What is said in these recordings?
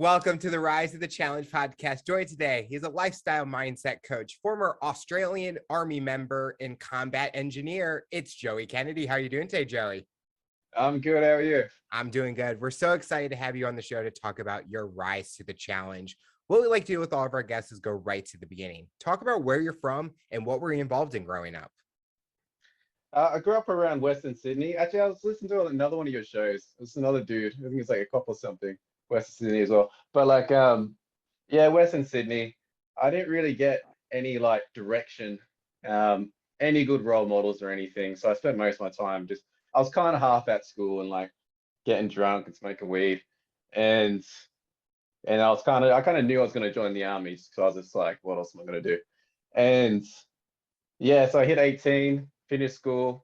Welcome to the Rise of the Challenge podcast. Joined today, he's a lifestyle mindset coach, former Australian Army member, and combat engineer. It's Joey Kennedy. How are you doing today, Joey? I'm good. How are you? I'm doing good. We're so excited to have you on the show to talk about your rise to the challenge. What we like to do with all of our guests is go right to the beginning. Talk about where you're from and what were you involved in growing up. I grew up around Western Sydney. Actually, I was listening to another one of your shows. It's another dude. I think it's like a cop or something. Western Sydney as well. But yeah, Western Sydney. I didn't really get any like direction, any good role models or anything. So I spent most of my time just. I was kind of half at school and like getting drunk and smoking weed, and I kind of knew I was going to join the army, so I was just like, what else am I going to do? And yeah, so I hit 18, finished school,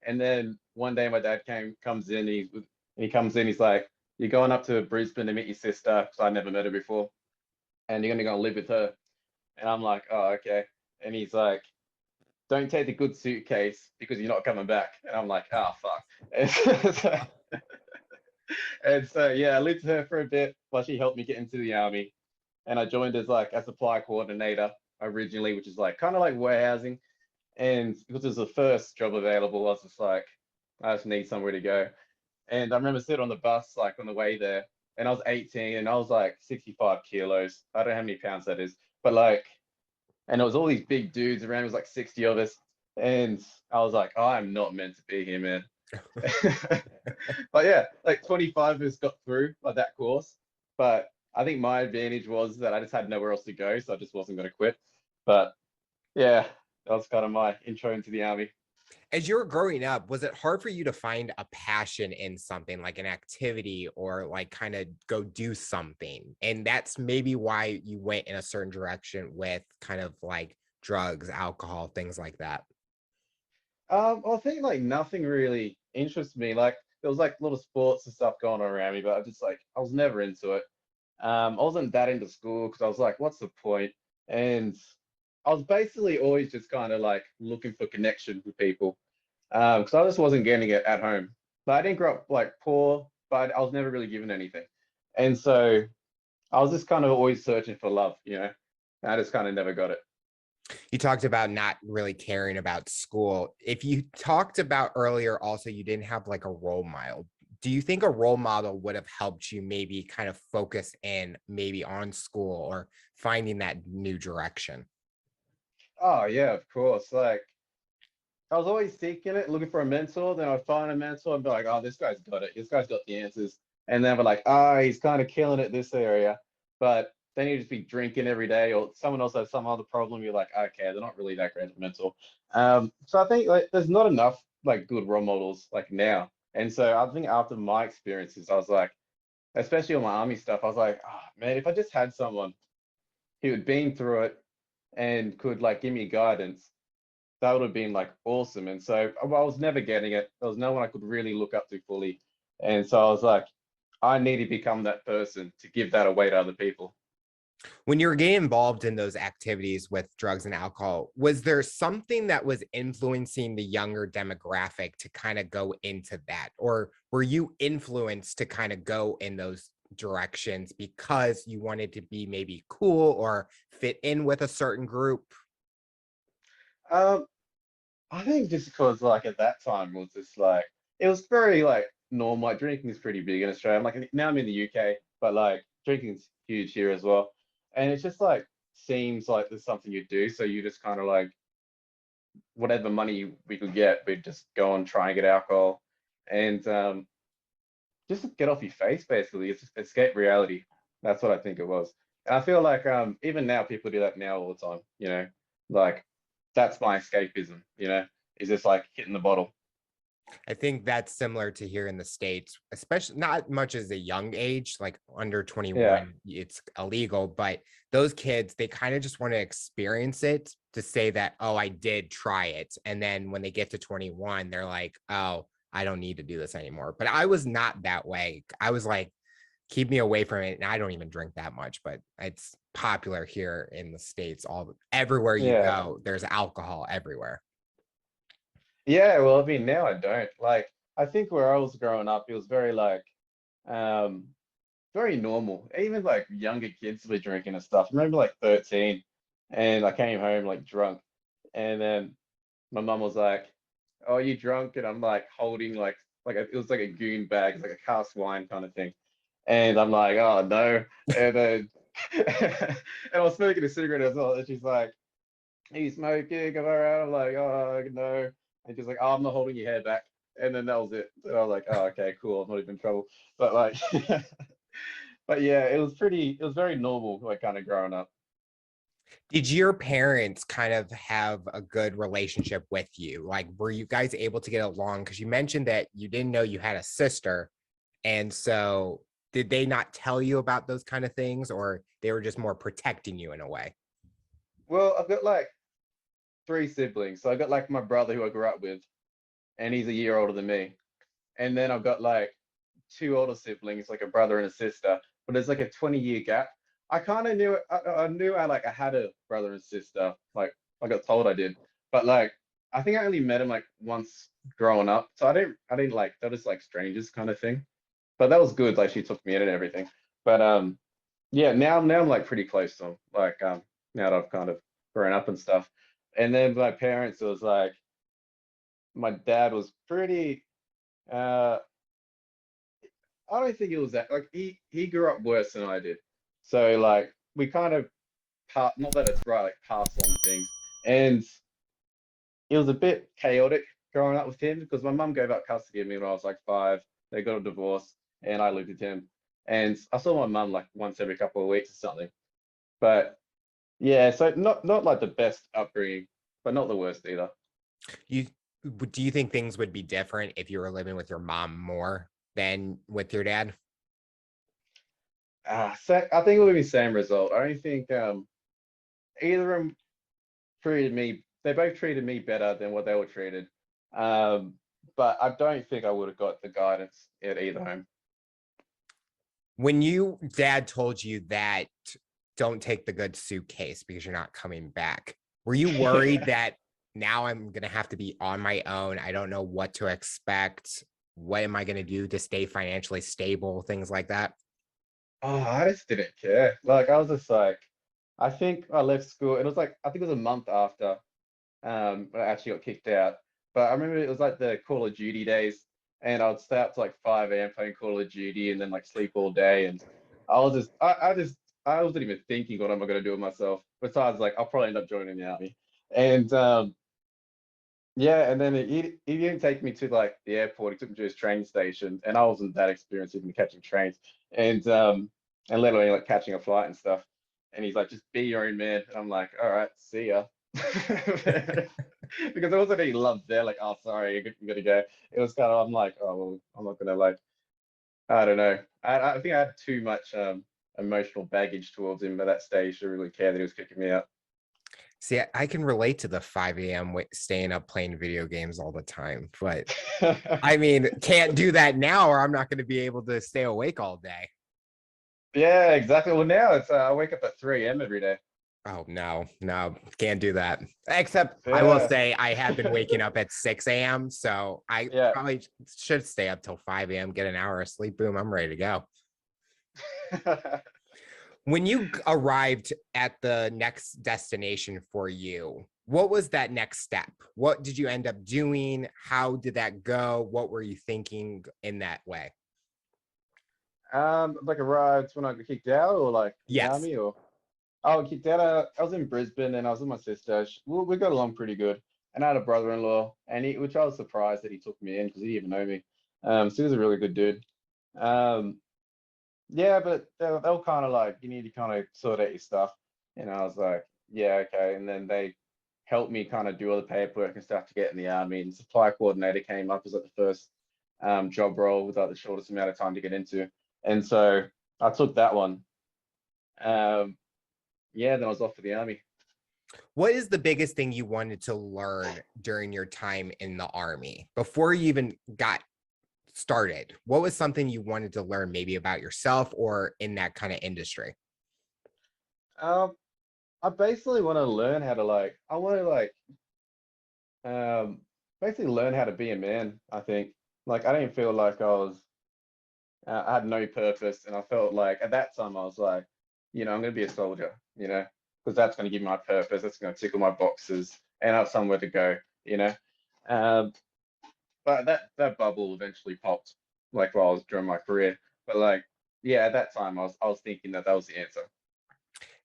and then one day my dad comes in. He comes in. He's like, "You're going up to Brisbane to meet your sister," because I never met her before, "and you're gonna go and live with her." And I'm like, "Oh, okay." And he's like, "Don't take the good suitcase because you're not coming back." And I'm like, "Oh, fuck." And so yeah, I lived with her for a bit while she helped me get into the army, and I joined as like a supply coordinator originally, which is like kind of like warehousing. And because it was the first job available, I was just like, I just need somewhere to go. And I remember sitting on the bus, like on the way there, and I was 18 and I was like 65 kilos. I don't know how many pounds that is, but like, and it was all these big dudes around. It was like 60 of us. And I was like, oh, I'm not meant to be here, man. But yeah, like 25 of us got through like that course. But I think my advantage was that I just had nowhere else to go, so I just wasn't going to quit. But yeah, that was kind of my intro into the army. As you were growing up, was it hard for you to find a passion in something like an activity or like kind of go do something? And that's maybe why you went in a certain direction with kind of like drugs, alcohol, things like that. I think like nothing really interests me. Like there was like a lot of sports and stuff going on around me, but I was never into it. I wasn't that into school because I was like, what's the point? And I was basically always just kind of like looking for connection with people. Because I just wasn't getting it at home. But I didn't grow up like poor, but I was never really given anything. And so I was just kind of always searching for love, and I just kind of never got it. You talked about not really caring about school. If you talked about earlier, also, you didn't have like a role model. Do you think a role model would have helped you maybe kind of focus in maybe on school or finding that new direction? Oh yeah, of course. Like I was always seeking it, looking for a mentor. Then I'd find a mentor and be like, oh, this guy's got it. This guy's got the answers. And then we're like, ah, he's kind of killing it this area. But then you just be drinking every day, or someone else has some other problem. You're like, okay, they're not really that great of a mentor. So I think like there's not enough like good role models like now. And so I think after my experiences, I was like, especially on my army stuff, I was like, oh man, if I just had someone who had been through it and could like give me guidance, that would have been like awesome. And so I was never getting it. There was no one I could really look up to fully. And so I was like, I need to become that person to give that away to other people. When you were getting involved in those activities with drugs and alcohol, was there something that was influencing the younger demographic to kind of go into that? Or were you influenced to kind of go in those directions because you wanted to be maybe cool or fit in with a certain group? Um, I think just because like at that time was just like it was very like normal. Like drinking is pretty big in Australia. I'm like now I'm in the UK, but like drinking's huge here as well. And it's just like seems like there's something you do. So you just kind of like whatever money we could get, we'd just go and try and get alcohol and just to get off your face basically. It's just escape reality. That's what I think it was. And I feel like even now people do that now all the time, like that's my escapism, is just like hitting the bottle. I think that's similar to here in the States, especially not much as a young age, like under Yeah. 21, it's illegal, but those kids, they kind of just want to experience it to say that, oh, I did try it. And then when they get to 21, they're like, oh, I don't need to do this anymore. But I was not that way. I was like, keep me away from it. And I don't even drink that much, but it's popular here in the States. Everywhere you Yeah. go, there's alcohol everywhere. Yeah, well, I mean, now I don't. Like, I think where I was growing up, it was very like, um, very normal. Even like younger kids were drinking and stuff. I remember like 13, and I came home like drunk, and then my mum was like, "Oh, you drunk?" And I'm like holding it was like a goon bag, it's like a cask wine kind of thing. And I'm like, "Oh no!" And then and I was smoking a cigarette as well. And she's like, "Are you smoking?" I'm around. I'm like, "Oh no!" And she's like, "Oh, I'm not holding your hair back." And then that was it. And I was like, "Oh, okay, cool. I'm not even in trouble." But like, but yeah, it was very normal, like kind of growing up. Did your parents kind of have a good relationship with you? Like, were you guys able to get along? Because you mentioned that you didn't know you had a sister. And so, did they not tell you about those kind of things, or they were just more protecting you in a way? Well, I've got like three siblings. So I got like my brother who I grew up with, and he's a year older than me. And then I've got like two older siblings, like a brother and a sister, but there's like a 20-year gap. I kind of knew I knew I had a brother and sister. Like I got told I did, but like I think I only met him like once growing up, so I didn't like they're just like strangers kind of thing. But that was good. Like she took me in and everything. But yeah, now I'm like pretty close to him. Like now that I've kind of grown up and stuff. And then my parents, it was like my dad was pretty. Uh, I don't think it was that. Like he grew up worse than I did. So like we kind of not that it's right, like pass on things. And it was a bit chaotic growing up with him because my mum gave up custody of me when I was like 5. They got a divorce and I lived with him. And I saw my mum like once every couple of weeks or something. But yeah, so not like the best upbringing, but not the worst either. You do you think things would be different if you were living with your mom more than with your dad? So I think it would be same result. I don't think either of them treated me. They both treated me better than what they were treated. Um, but I don't think I would have got the guidance at either home. When you dad told you that don't take the good suitcase because you're not coming back, were you worried that now I'm going to have to be on my own? I don't know what to expect. What am I going to do to stay financially stable? Things like that. Oh, I just didn't care. Like I was just like, I think I left school. It was like I think it was a month after when I actually got kicked out. But I remember it was like the Call of Duty days, and I would stay up to like 5 a.m. playing Call of Duty and then like sleep all day. And I wasn't even thinking what am I gonna do with myself. Besides, like I'll probably end up joining the army. And yeah, and then he didn't take me to like the airport. He took me to his train station, and I wasn't that experienced even catching trains, and let alone like catching a flight and stuff. And he's like, "Just be your own man." And I'm like, "All right, see ya." Because there wasn't any love there. Like, "Oh, sorry, you gotta go." It was kind of I'm like, "Oh well, I'm not gonna like." I don't know. I think I had too much emotional baggage towards him at that stage to really care that he was kicking me out. See, I can relate to the 5 a.m. Staying up playing video games all the time, but I mean, can't do that now or I'm not going to be able to stay awake all day. Yeah, exactly. Well, now it's I wake up at 3 a.m. every day. Oh no, no, can't do that. Except I will Yeah. say I have been waking up at 6 a.m. So I Yeah. probably should stay up till 5 a.m., get an hour of sleep. Boom, I'm ready to go. When you arrived at the next destination for you, what was that next step? What did you end up doing? How did that go? What were you thinking in that way? Like arrived when I got kicked out, or like in the Yes. army, or oh, kicked out. I was in Brisbane, and I was with my sister. We got along pretty good, and I had a brother-in-law, which I was surprised that he took me in because he didn't even know me. So he was a really good dude. Um, yeah, but they were kind of like, you need to kind of sort out your stuff, and I was like, yeah, okay. And then they helped me kind of do all the paperwork and stuff to get in the army. And supply coordinator came up as like the first job role with like the shortest amount of time to get into. And so I took that one. Um, yeah, then I was off for the army. What is the biggest thing you wanted to learn during your time in the army before you even got started? What was something you wanted to learn maybe about yourself or in that kind of industry? Um, I basically want to learn how to I want to um, basically learn how to be a man. I think I didn't feel like I was I had no purpose, and I felt like at that time I was like, I'm gonna be a soldier, because that's gonna give me my purpose. That's gonna tickle my boxes, and I have somewhere to go, you know. Um, but that bubble eventually popped, like while I was during my career. But like, yeah, at that time I was thinking that was the answer.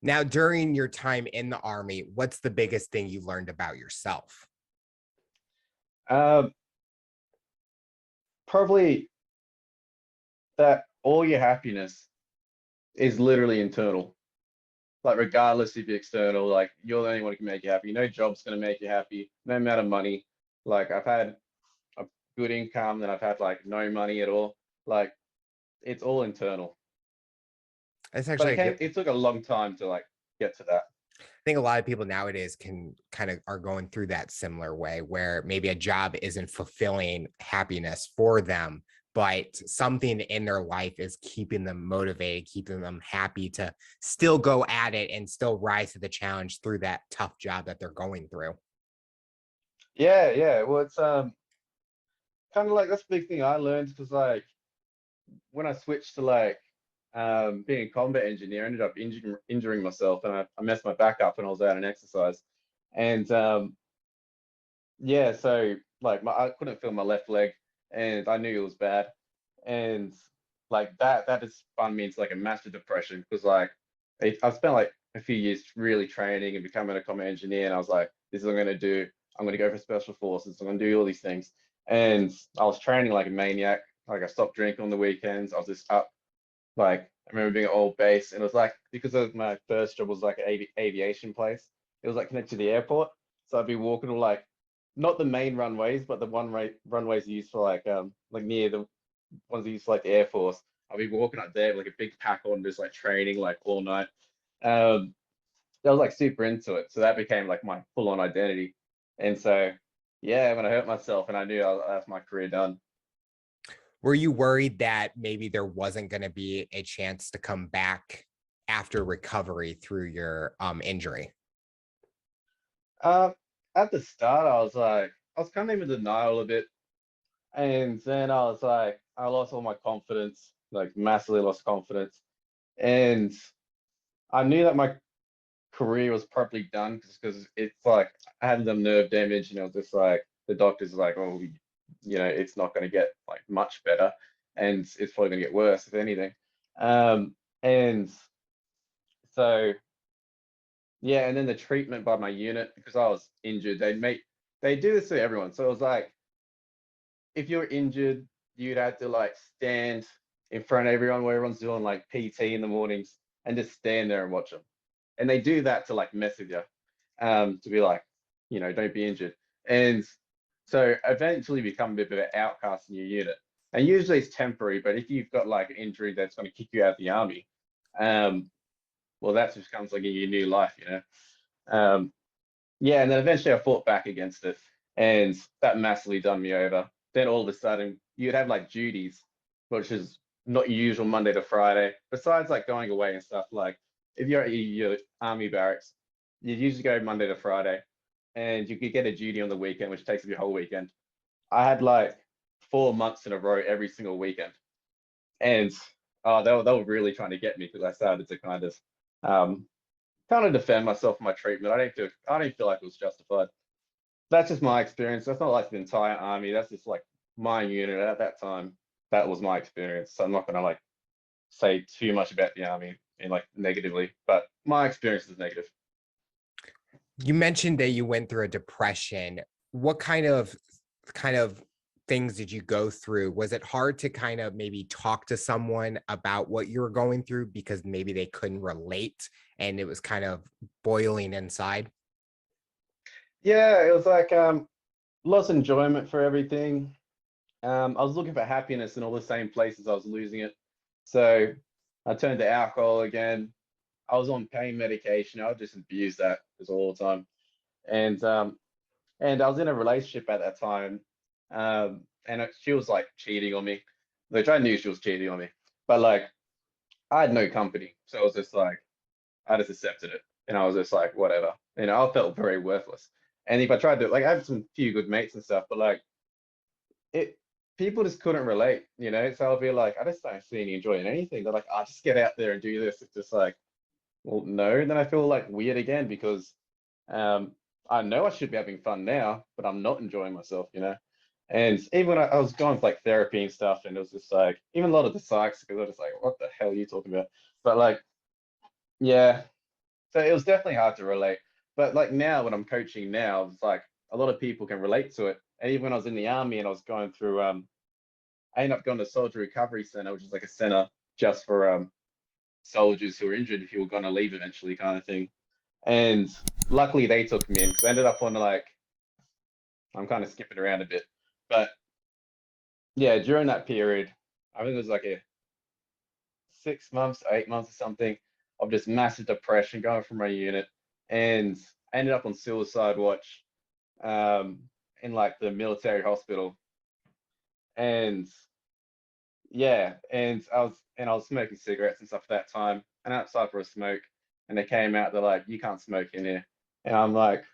Now, during your time in the army, what's the biggest thing you learned about yourself? Um, Probably that all your happiness is literally internal. Like regardless if you're external, like you're the only one who can make you happy. No job's gonna make you happy, no amount of money. Like I've had a good income, then I've had like no money at all. Like it's all internal. That's But actually a good. it took a long time to like get to that. I think a lot of people nowadays can kind of are going through that similar way where maybe a job isn't fulfilling happiness for them, but something in their life is keeping them motivated, keeping them happy to still go at it and still rise to the challenge through that tough job that they're going through. Yeah, yeah. Well, it's kind of like that's the big thing I learned because like when I switched to like being a combat engineer, I ended up injuring myself, and I messed my back up when I was out on exercise. And yeah, so like I couldn't feel my left leg, and I knew it was bad. And like that just spun me into like a massive depression because like I spent like a few years really training and becoming a combat engineer, and I was like, this is what I'm gonna do. I'm gonna go for special forces. I'm gonna do all these things. And I was training like a maniac. Like I stopped drinking on the weekends. I was just up. Like I remember being at old base, and it was like because of my first job was like an aviation place. It was like connected to the airport, so I'd be walking to like not the main runways, but the runways used for like near the ones used for like the Air Force. I'd be walking up there with like a big pack on, just like training like all night. Um, I was like super into it, so that became like my full on identity. And so yeah, when I hurt myself and I knew that's my career done. Were you worried that maybe there wasn't going to be a chance to come back after recovery through your injury? Um, at the start, I was kind of in denial a bit. And then I was like, I lost all my confidence, like massively lost confidence. And I knew that my career was probably done because it's like I had some nerve damage, and it was just like the doctors were like, oh, it's not going to get like much better, and it's probably going to get worse if anything. And so yeah, and then the treatment by my unit because I was injured, they do this to everyone. So it was like if you're injured, you'd have to like stand in front of everyone where everyone's doing like PT in the mornings and just stand there and watch them. And they do that to like mess with you, to be like, don't be injured. And so eventually become a bit of an outcast in your unit. And usually it's temporary, but if you've got like an injury that's going to kick you out of the army, um, well, that just becomes like your new life. Um, yeah, and then eventually I fought back against it, and that massively done me over. Then all of a sudden, you'd have like duties, which is not your usual Monday to Friday. Besides like going away and stuff, like if you're at your army barracks, you usually go Monday to Friday, and you could get a duty on the weekend, which takes up your whole weekend. I had like 4 months in a row every single weekend, and they were really trying to get me because I started to um, kind of defend myself from my treatment. I didn't feel like it was justified. That's just my experience. That's not like the entire army. That's just like my unit at that time. That was my experience. So I'm not gonna like say too much about the army in like negatively, but my experience is negative. You mentioned that you went through a depression. What kind of things did you go through? Was it hard to kind of maybe talk to someone about what you were going through because maybe they couldn't relate and it was kind of boiling inside? Yeah, it was like lost enjoyment for everything. I was looking for happiness in all the same places I was losing it. So I turned to alcohol again. I was on pain medication. I would just abuse that just all the time. And I was in a relationship at that time, and she was like cheating on me, which I knew she was cheating on me, but like I had no company, so it was just like I just accepted it, and I was just like whatever, I felt very worthless. And if I tried to like, I had some few good mates and stuff, but like it. people just couldn't relate, you know? So I'll be like, I just don't see any enjoy in anything. They're like, I just get out there and do this. It's just like, well, no. Then I feel like weird again because um, I know I should be having fun now, but I'm not enjoying myself, you know? And even when I was going for like therapy and stuff, and it was just like, even a lot of the psychs, because I was just like, what the hell are you talking about? But like, yeah, so it was definitely hard to relate. But like now, when I'm coaching now, it's like a lot of people can relate to it. And even when I was in the army and I was going through, I ended up going to Soldier Recovery Center, which is like a center just for soldiers who are injured if you were going to leave eventually, kind of thing. And luckily they took me in because I ended up on like, I'm kind of skipping around a bit, but yeah, during that period, I think it was like a 6 months, 8 months or something of just massive depression going from my unit, and I ended up on suicide watch um, in like the military hospital, and yeah, and I was smoking cigarettes and stuff at that time, and outside for a smoke, and they came out, they're like, you can't smoke in here, and I'm like,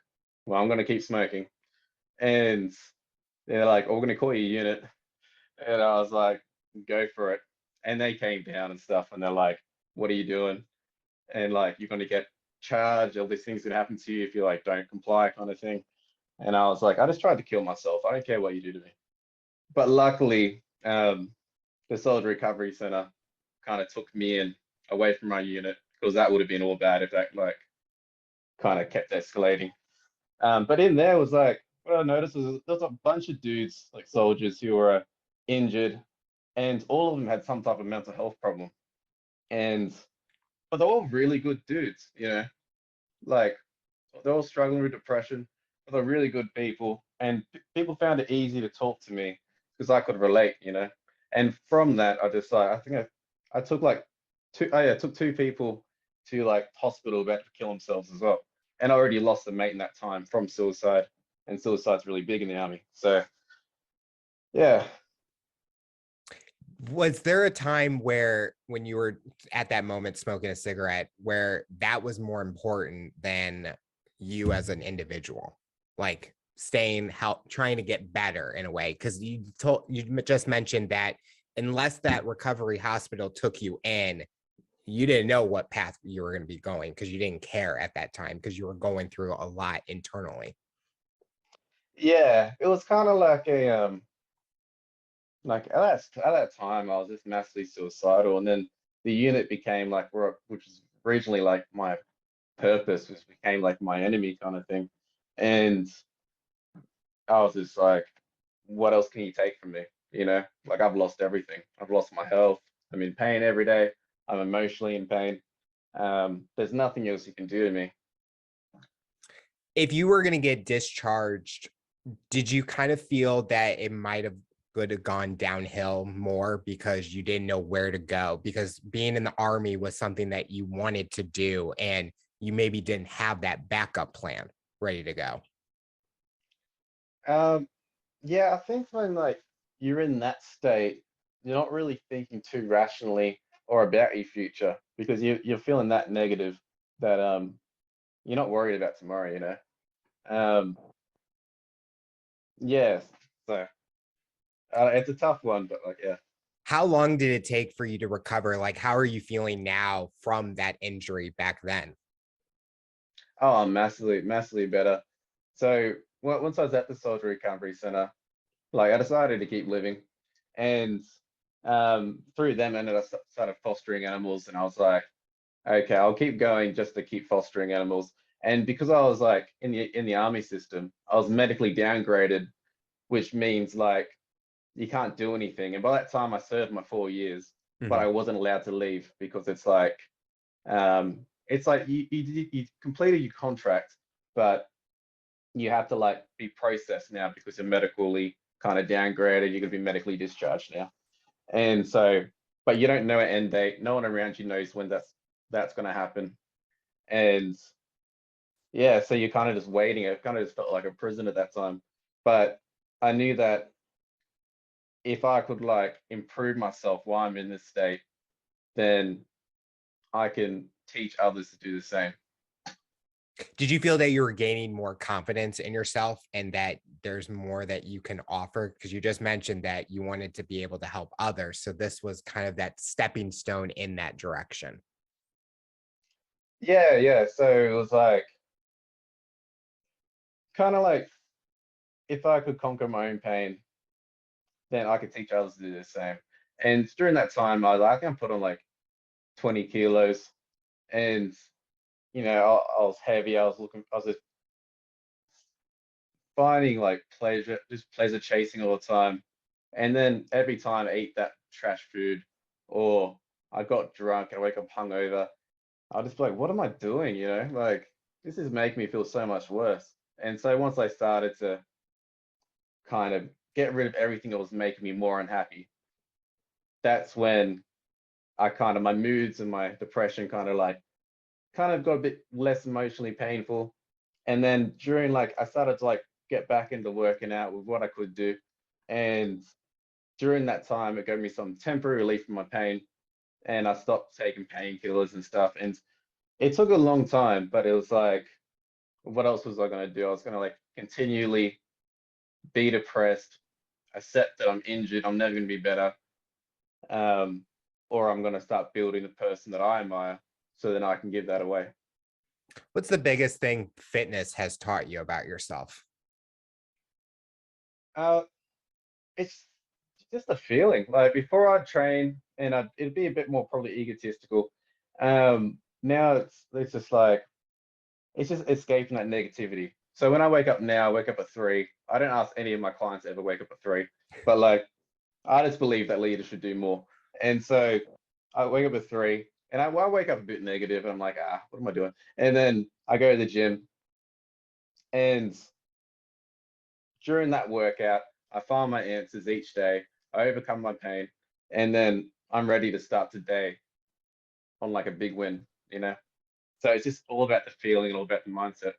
well, I'm gonna keep smoking, and they're like, oh, we're gonna call you unit, and I was like, go for it, and they came down and stuff, and they're like, what are you doing? And like you're going to get charged, all these things that happen to you if you like don't comply, kind of thing. And I was like, I just tried to kill myself, I don't care what you do to me. But luckily the soldier recovery center kind of took me in away from my unit, because that would have been all bad if that like kind of kept escalating. But in there was like, what I noticed was there was a bunch of dudes, like soldiers, who were injured, and all of them had some type of mental health problem, and but they're all really good dudes, you know, like they're all struggling with depression, but they're really good people, and people found it easy to talk to me because I could relate, you know. And from that, I just like, I think I took like two, I took two people to like hospital about to kill themselves as well, and I already lost a mate in that time from suicide, and suicide's really big in the army. So yeah. Was there a time where, when you were at that moment smoking a cigarette, where that was more important than you as an individual, like staying help, trying to get better in a way? Because you just mentioned that unless that recovery hospital took you in, you didn't know what path you were going to be going, because you didn't care at that time, because you were going through a lot internally. Yeah, it was kind of like a like at that time I was just massively suicidal, and then the unit became like which is originally like my purpose, which became like my enemy, kind of thing. And I was just like, what else can you take from me? You know, like I've lost everything. I've lost my health. I'm in pain every day. I'm emotionally in pain. There's nothing else you can do to me. If you were going to get discharged, did you kind of feel that it might have could have gone downhill more because you didn't know where to go? Because being in the army was something that you wanted to do, and you maybe didn't have that backup plan ready to go. Um, yeah, I think when like you're in that state, you're not really thinking too rationally or about your future, because you're feeling that negative that you're not worried about tomorrow, you know. Um, yeah, so it's a tough one, but like yeah. How long did it take for you to recover? Like, how are you feeling now from that injury back then? Oh, I'm massively, massively better. So once I was at the Soldier Recovery Center, like I decided to keep living, and through them, and I started fostering animals, and I was like, okay, I'll keep going just to keep fostering animals. And because I was like in the army system, I was medically downgraded, which means like you can't do anything. And by that time, I served my 4 years, but Mhm. I wasn't allowed to leave because it's like you completed your contract, but you have to like be processed now because you're medically kind of downgraded. You're gonna be medically discharged now, and so, but you don't know an end date. No one around you knows when that's gonna happen, and yeah, so you're kind of just waiting. It kind of just felt like a prison at that time, but I knew that if I could like improve myself while I'm in this state, then I can teach others to do the same. Did you feel that you were gaining more confidence in yourself and that there's more that you can offer? Because you just mentioned that you wanted to be able to help others. So this was kind of that stepping stone in that direction. Yeah, yeah. So it was like kind of like if I could conquer my own pain, then I could teach others to do the same. And during that time, I think I put on like 20 kilos, and I was heavy. I was just finding like pleasure, just pleasure chasing all the time. And then every time I eat that trash food, or I got drunk and I wake up hungover, I'll just be like, what am I doing? Like this is making me feel so much worse. And so once I started to kind of get rid of everything that was making me more unhappy, that's when my moods and my depression kind of got a bit less emotionally painful. And then during like I started to like get back into working out with what I could do. And during that time it gave me some temporary relief from my pain, and I stopped taking painkillers and stuff. And it took a long time, but it was like, what else was I gonna do? I was gonna like continually be depressed, accept that I'm injured, I'm never gonna be better. Um, or I'm gonna start building the person that I admire so then I can give that away. What's the biggest thing fitness has taught you about yourself? Uh, it's just a feeling. Like before I'd train and it'd be a bit more probably egotistical. Now it's just like it's just escaping that negativity. So when I wake up now, I wake up at 3. I don't ask any of my clients to ever wake up at 3, but like I just believe that leaders should do more. And so I wake up at 3, and I wake up a bit negative, and I'm like, what am I doing? And then I go to the gym, and during that workout, I find my answers each day. I overcome my pain, and then I'm ready to start today on like a big win. So it's just all about the feeling and all about the mindset.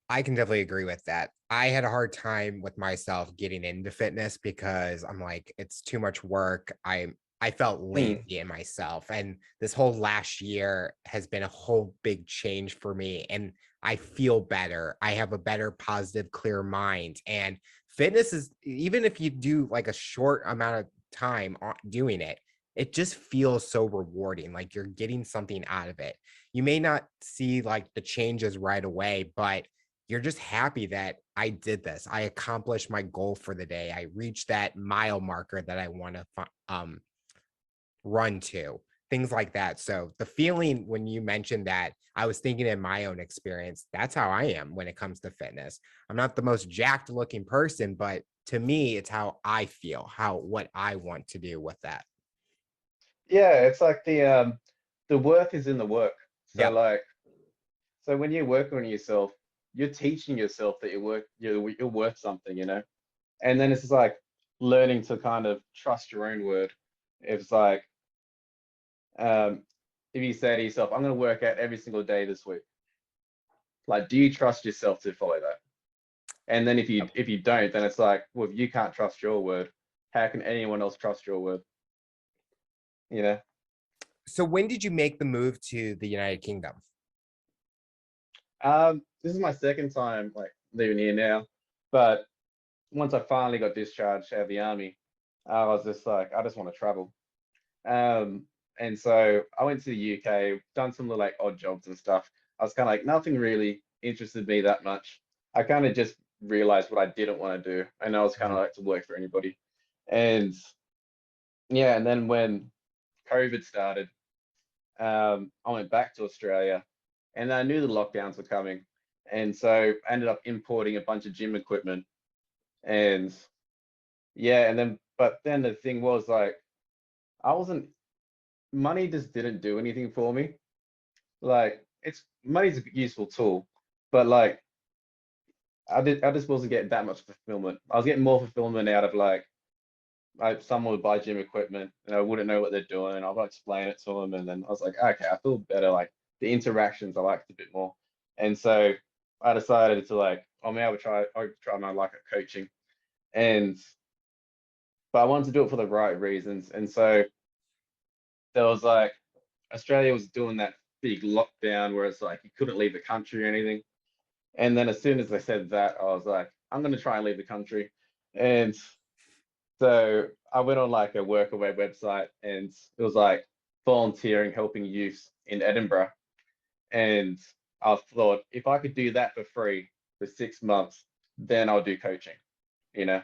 I can definitely agree with that. I had a hard time with myself getting into fitness because I'm like, it's too much work. I felt Mm, lazy in myself. And this whole last year has been a whole big change for me. And I feel better. I have a better, positive, clear mind. And fitness is, even if you do like a short amount of time doing it, it just feels so rewarding. Like you're getting something out of it. You may not see like the changes right away, but you're just happy that I did this. I accomplished my goal for the day. I reached that mile marker that I want to run to, things like that. So the feeling when you mentioned that, I was thinking in my own experience, that's how I am when it comes to fitness. I'm not the most jacked looking person, but to me, it's how I feel, how what I want to do with that. yeah, it's like the work is in the work. So Yep. like so when you're working on yourself, you're teaching yourself that you're worth something. And then it's just like learning to kind of trust your own word. It's like um, if you say to yourself, "I'm going to work out every single day this week," like, do you trust yourself to follow that? And then if you don't, then it's like, well, if you can't trust your word, how can anyone else trust your word? You know. So when did you make the move to the United Kingdom? This is my second time like living here now, but once I finally got discharged out of the army, I was just like, I just want to travel. Um, and so I went to the UK, done some little like odd jobs and stuff. I was kind of like, nothing really interested me that much. I kind of just realized what I didn't want to do, and I was kind of Mhm. like to work for anybody. And yeah, and then when COVID started, I went back to Australia, and I knew the lockdowns were coming, and so I ended up importing a bunch of gym equipment. And yeah, and then but then the thing was like, I wasn't money just didn't do anything for me. Like it's money's a useful tool, but like I just wasn't getting that much fulfillment. I was getting more fulfillment out of like someone would buy gym equipment and I wouldn't know what they're doing, and I'll explain it to them, and then I was like, okay, I feel better. Like the interactions I liked a bit more. And so I decided to like, oh maybe I would try my luck at coaching. And but I wanted to do it for the right reasons. And so there was like Australia was doing that. big lockdown where it's like you couldn't leave the country or anything. And then as soon as they said that, I was like, I'm gonna try and leave the country. And so I went on like a workaway website, and it was like volunteering, helping youth in Edinburgh. And I thought if I could do that for free for 6 months, then I'll do coaching, you know?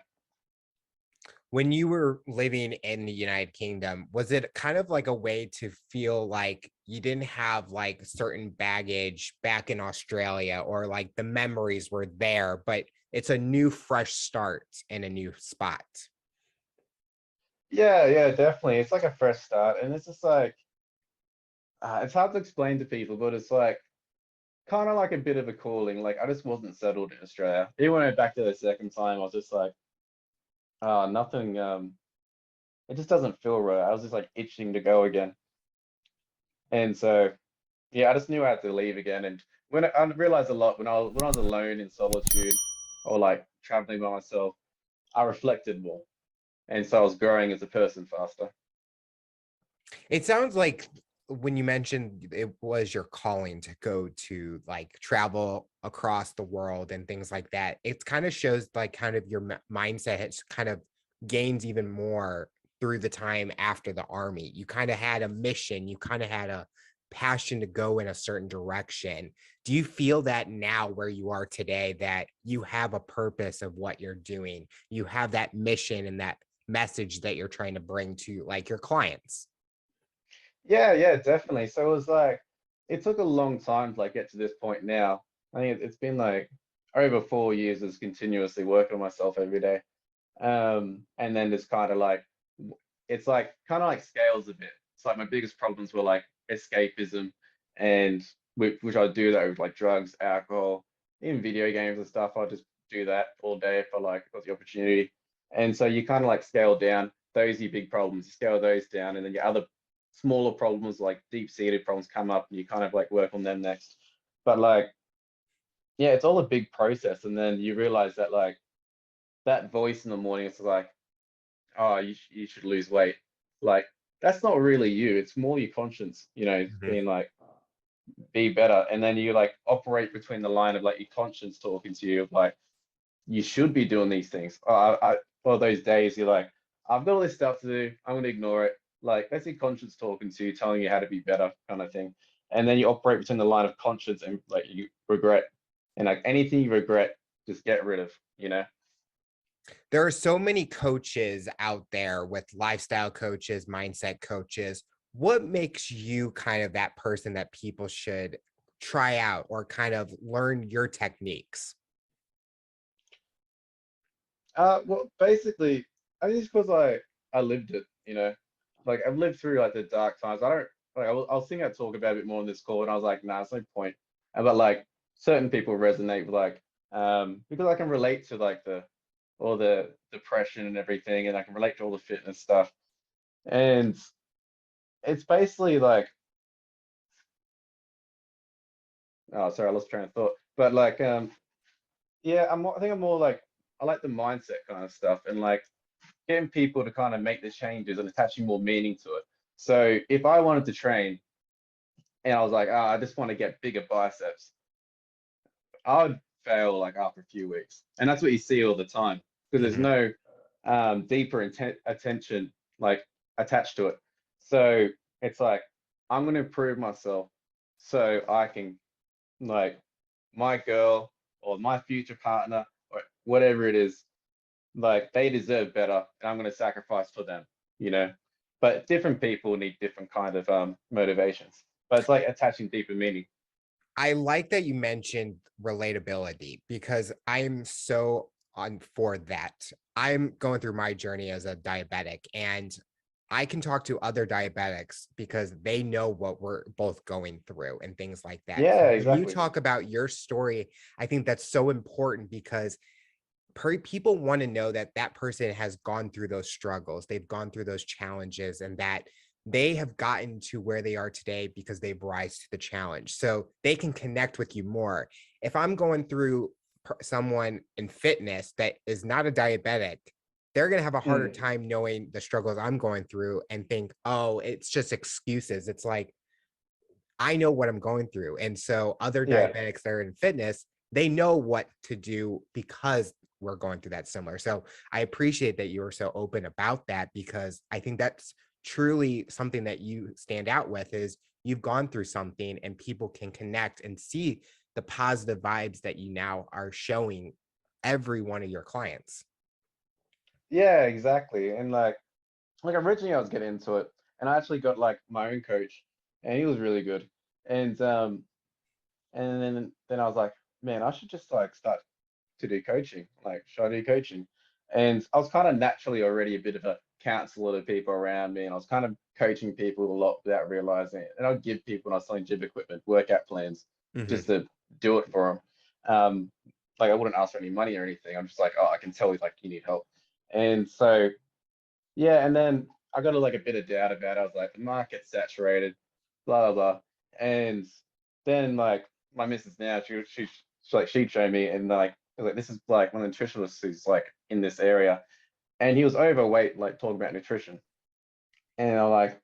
When you were living in the United Kingdom, was it kind of like a way to feel like you didn't have like certain baggage back in Australia, or like the memories were there, but it's a new fresh start in a new spot? Yeah, yeah, definitely. It's like a fresh start. And it's just like, it's hard to explain to people, but it's like kind of like a bit of a calling. Like I just wasn't settled in Australia. Even when I went back there the second time, I was just like, nothing, it just doesn't feel right. I was just like itching to go again. And so, yeah, I just knew I had to leave again. And I realized a lot when I was alone in solitude or like traveling by myself, I reflected more. And so I was growing as a person faster. It sounds like when you mentioned it was your calling to go to like travel across the world and things like that, it kind of shows like kind of your mindset has kind of gains even more through the time after the army. You kind of had a mission, you kind of had a passion to go in a certain direction. Do you feel that now where you are today, that you have a purpose of what you're doing? You have that mission and that message that you're trying to bring to like your clients? Yeah, yeah, definitely. So it was like it took a long time to like get to this point now. I think it's been like over 4 years of continuously working on myself every day. And then it's kind of like it's like kind of like scales a bit. It's like my biggest problems were like escapism, and which I do that with like drugs, alcohol, even video games and stuff. I just do that all day if I like got the opportunity. And so you kind of like scale down those are your big problems. You scale those down, and then your other smaller problems like deep-seated problems come up, and you kind of like work on them next. But like, yeah, it's all a big process, and then you realize that like that voice in the morning is like, oh, you should lose weight. Like that's not really you. It's more your conscience, Mhm. being like, be better. And then you like operate between the line of like your conscience talking to you of like, you should be doing these things. For those days you're like, I've got all this stuff to do. I'm gonna ignore it. Like that's your conscience talking to you, telling you how to be better, kind of thing. And then you operate between the line of conscience and like you regret. And like anything you regret, just get rid of, you know? There are so many coaches out there with lifestyle coaches, mindset coaches. What makes you kind of that person that people should try out or kind of learn your techniques? Well, basically, I think it's because I lived it, you know. Like I've lived through like the dark times. I don't like. I was thinking I'd talk about it a bit more in this call, and I was like, nah, it's no point. But like certain people resonate with like because I can relate to like the all the depression and everything, and I can relate to all the fitness stuff. And it's basically like, oh, sorry, I lost train of thought. But like, yeah, I think I'm more like I like the mindset kind of stuff, and like getting people to kind of make the changes and attaching more meaning to it. So if I wanted to train and I was like, I just want to get bigger biceps, I would fail like after a few weeks. And that's what you see all the time because there's Mhm. no deeper attention like attached to it. So it's like, I'm going to improve myself so I can like my girl or my future partner or whatever it is, like they deserve better, and I'm going to sacrifice for them, you know. But different people need different kind of motivations. But it's like attaching deeper meaning. I like that you mentioned relatability because I'm so on for that. I'm going through my journey as a diabetic, and I can talk to other diabetics because they know what we're both going through and things like that. So Yeah, when you exactly. talk about your story, I think that's so important because people want to know that that person has gone through those struggles, they've gone through those challenges, and that they have gotten to where they are today because they've rise to the challenge. So they can connect with you more. If I'm going through someone in fitness that is not a diabetic, they're going to have a harder Mm. time knowing the struggles I'm going through and think, oh, it's just excuses. It's like, I know what I'm going through. And so other Yeah. diabetics that are in fitness, they know what to do because we're going through that similar. So I appreciate that you were so open about that, because I think that's truly something that you stand out with, is you've gone through something and people can connect and see the positive vibes that you now are showing every one of your clients. Yeah, exactly. And like originally I was getting into it, and I actually got like my own coach, and he was really good. And then I was like, man, I should just like start to do coaching. Like, should I do coaching? And I was kind of naturally already a bit of a counselor to people around me, and I was kind of coaching people a lot without realizing it. And I'd give people, when I was selling gym equipment, workout plans Mhm. just to do it for them. Like I wouldn't ask for any money or anything. I'm just like, oh, I can tell you like you need help. And so yeah, and then I got like a bit of doubt about it. I was like, the market's saturated, blah blah blah. And then like my missus now, she like she'd show me, and like I was like, this is like one of the nutritionists who's like in this area, and he was overweight, like talking about nutrition. And I'm like,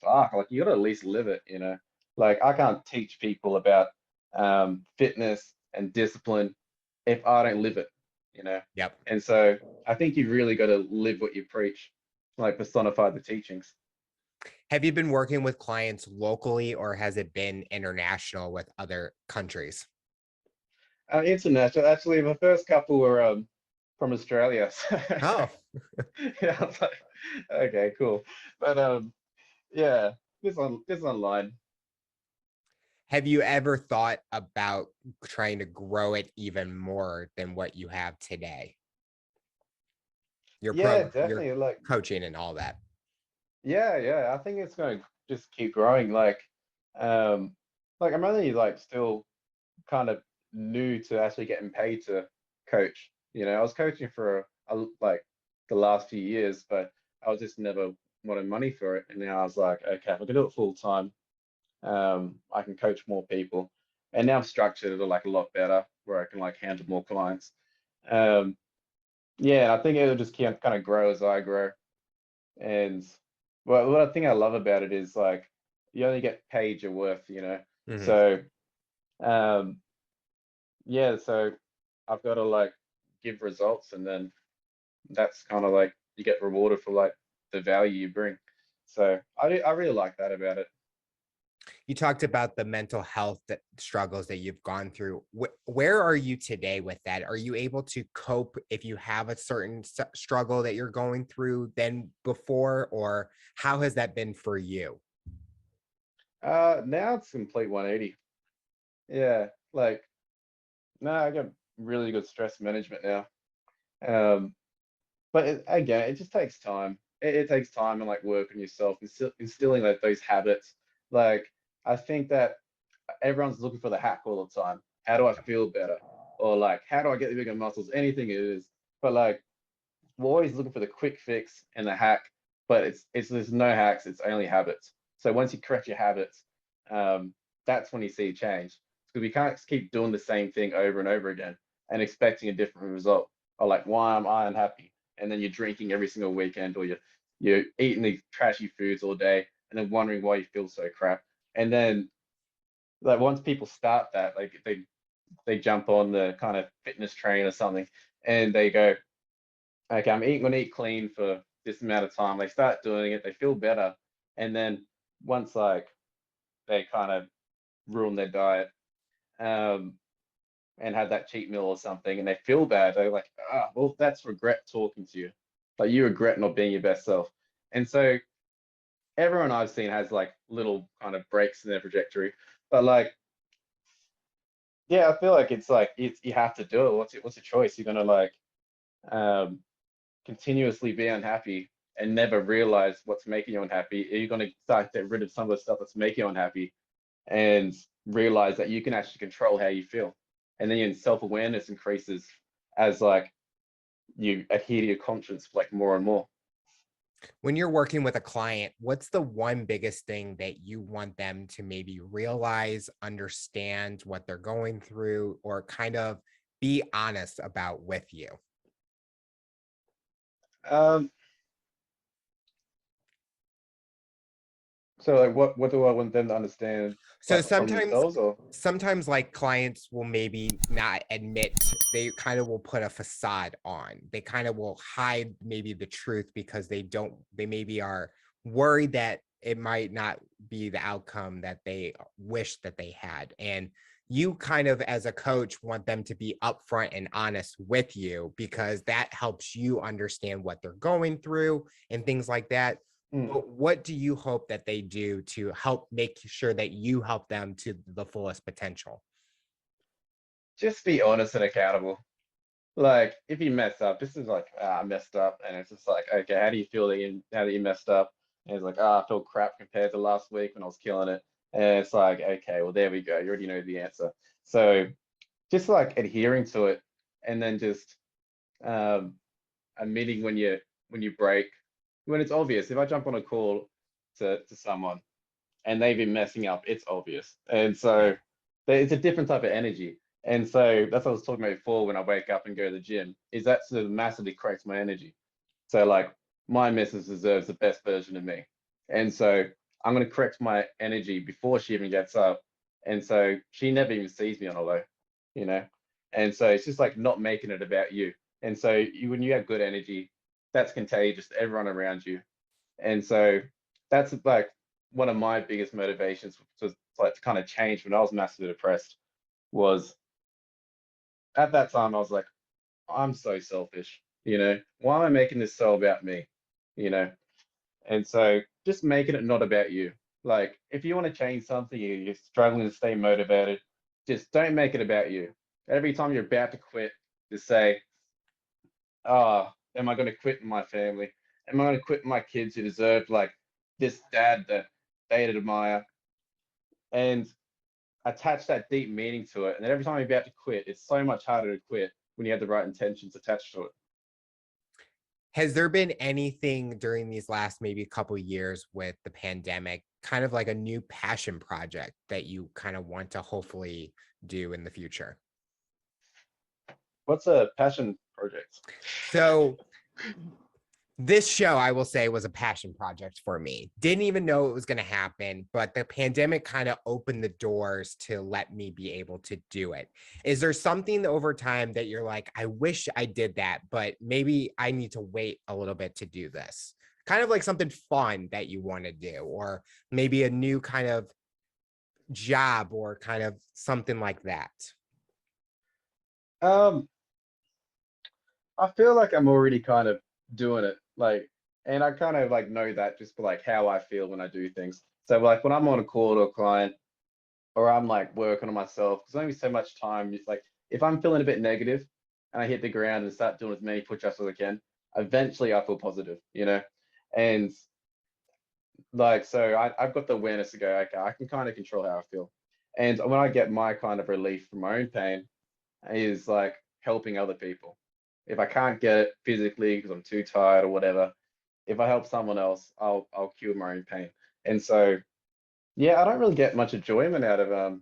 fuck, like you gotta at least live it, you know? Like I can't teach people about fitness and discipline if I don't live it, you know? Yep. And so I think you really got to live what you preach, like personify the teachings. Have you been working with clients locally, or has it been international with other countries? International, actually, my first couple were from Australia. So Oh, yeah, I was like, okay, cool. But yeah, this online. have you ever thought about trying to grow it even more than what you have today? Yeah, Your definitely. Like, coaching and all that. yeah. I think it's going to just keep growing. Um, like I'm only like still kind of new to actually getting paid to coach. You know, I was coaching for like the last few years, but I was just never wanted money for it. And now I was like, okay, if I can do it full time, I can coach more people. And now I've structured it like a lot better, where I can like handle more clients. Um, yeah, I think it'll just keep kind of grow as I grow. And well, what I think I love about it is like you only get paid your worth, you know. Mhm. So um, yeah, so I've got to like give results, and then that's kind of like you get rewarded for like the value you bring. So I really like that about it. You talked about the mental health struggles that you've gone through. Where are you today with that? Are you able to cope if you have a certain struggle that you're going through than before, or how has that been for you? Now it's complete 180. Yeah, like no, I got really good stress management now. Um, but again, it just takes time. It takes time and like work on yourself, instilling like those habits. Like I think that everyone's looking for the hack all the time. How do I feel better? Or like, how do I get the bigger muscles? Anything it is. But like, we're always looking for the quick fix and the hack. But it's there's no hacks. It's only habits. So once you correct your habits, um, that's when you see change. Because we can't just keep doing the same thing over and over again and expecting a different result. Or like, why am I unhappy? And then you're drinking every single weekend, or you're eating these trashy foods all day, and then wondering why you feel so crap. And then like once people start that, like they jump on the kind of fitness train or something, and they go, okay, gonna eat clean for this amount of time. They start doing it, they feel better, and then once like they kind of ruin their diet, um, and have that cheat meal or something, and they feel bad, they're like, ah, well, that's regret talking to you. Like you regret not being your best self. And so everyone I've seen has like little kind of breaks in their trajectory, but like yeah, I feel like it's like you have to do it. What's your choice? You're gonna like um, continuously be unhappy and never realize what's making you unhappy. You're gonna start to get rid of some of the stuff that's making you unhappy and realize that you can actually control how you feel. And then your self-awareness increases as like you adhere to your conscience like more and more. When you're working with a client, what's the one biggest thing that you want them to maybe realize, understand what they're going through, or kind of be honest about with you? Um, So like what do I want them to understand So like from sometimes themselves or sometimes like clients will maybe not admit, they kind of will put a facade on. They kind of will hide maybe the truth because they maybe are worried that it might not be the outcome that they wish that they had. And you kind of as a coach want them to be upfront and honest with you because that helps you understand what they're going through and things like that. Mm. But what do you hope that they do to help make sure that you help them to the fullest potential? Just be honest and accountable. Like if you mess up, this is like I messed up, and it's just like okay, how do you feel that you now that you messed up? And it's like I feel crap compared to last week when I was killing it. And it's like okay, well there we go. You already know the answer. So just like adhering to it, and then just um, admitting when you break, when it's obvious. If I jump on a call to someone and they've been messing up, it's obvious. And Yeah. so it's a different type of energy. And so that's what I was talking about before when I wake up and go to the gym, is that sort of massively corrects my energy. So like my missus deserves the best version of me. And so I'm gonna correct my energy before she even gets up. And so she never even sees me on a low, you know? And so it's just like not making it about you. And so when you have good energy, that's contagious to everyone around you. And so that's like one of my biggest motivations to like to kind of change when I was massively depressed was at that time I was like, I'm so selfish, you know, why am I making this so about me? You know, and so just making it not about you. Like if you want to change something, you're struggling to stay motivated, just don't make it about you. Every time you're about to quit, just say, oh, am I going to quit my family? Am I going to quit my kids who deserve like this dad that they admire? And attach that deep meaning to it. And then every time you're about to quit, it's so much harder to quit when you have the right intentions attached to it. Has there been anything during these last maybe couple years with the pandemic, kind of like a new passion project that you kind of want to hopefully do in the future? What's a passion project? So this show, I will say, was a passion project for me. Didn't even know it was going to happen, but the pandemic kind of opened the doors to let me be able to do it. Is there something over time that you're like, I wish I did that, but maybe I need to wait a little bit to do this? Kind of like something fun that you want to do, or maybe a new kind of job or kind of something like that. Um, I feel like I'm already kind of doing it, like, and I kind of like know that just for like how I feel when I do things. So like when I'm on a call to a client or I'm like working on myself, there's only so much time. Like if I'm feeling a bit negative and I hit the ground and start doing as many push-ups as I can, eventually I feel positive, you know? And like so I've got the awareness to go, okay, I can kind of control how I feel. And when I get my kind of relief from my own pain is like helping other people. If I can't get it physically because I'm too tired or whatever, if I help someone else, I'll cure my own pain. And so yeah, I don't really get much enjoyment out of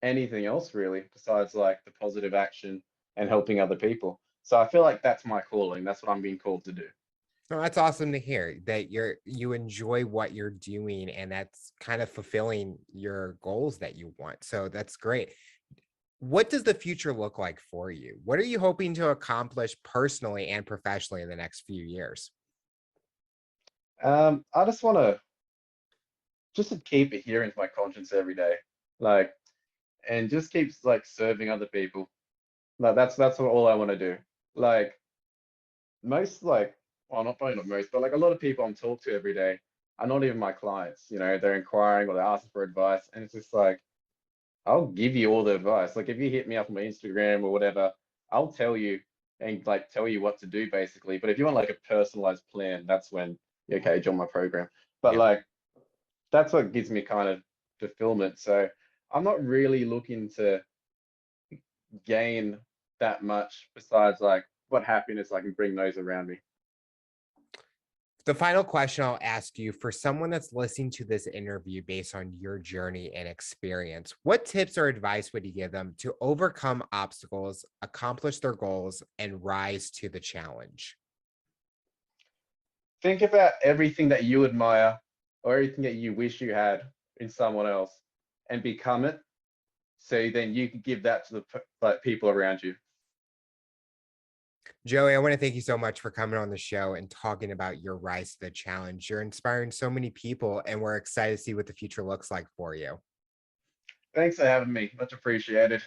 anything else really besides like the positive action and helping other people. So I feel like that's my calling. That's what I'm being called to do. No, that's awesome to hear that you enjoy what you're doing and that's kind of fulfilling your goals that you want. So that's great. What does the future look like for you? What are you hoping to accomplish personally and professionally in the next few years? I just to keep adhering to my conscience every day, like, and just keeps like serving other people. Like that's what all I want to do. Like most like, well, not probably not most, but like a lot of people I'm talk to every day are not even my clients. You know, they're inquiring or they're asking for advice, and it's just like I'll give you all the advice. Like if you hit me up on my Instagram or whatever, I'll tell you and like tell you what to do basically. But if you want like a personalized plan, that's when okay, join my program. But Yeah. like that's what gives me kind of fulfillment. So I'm not really looking to gain that much besides like what happiness I can bring those around me. The final question I'll ask you, for someone that's listening to this interview based on your journey and experience, what tips or advice would you give them to overcome obstacles, accomplish their goals, and rise to the challenge? Think about everything that you admire or everything that you wish you had in someone else and become it. So then you can give that to the like people around you. Joey, I want to thank you so much for coming on the show and talking about your rise to the challenge. You're inspiring so many people, and we're excited to see what the future looks like for you. Thanks for having me. Much appreciated.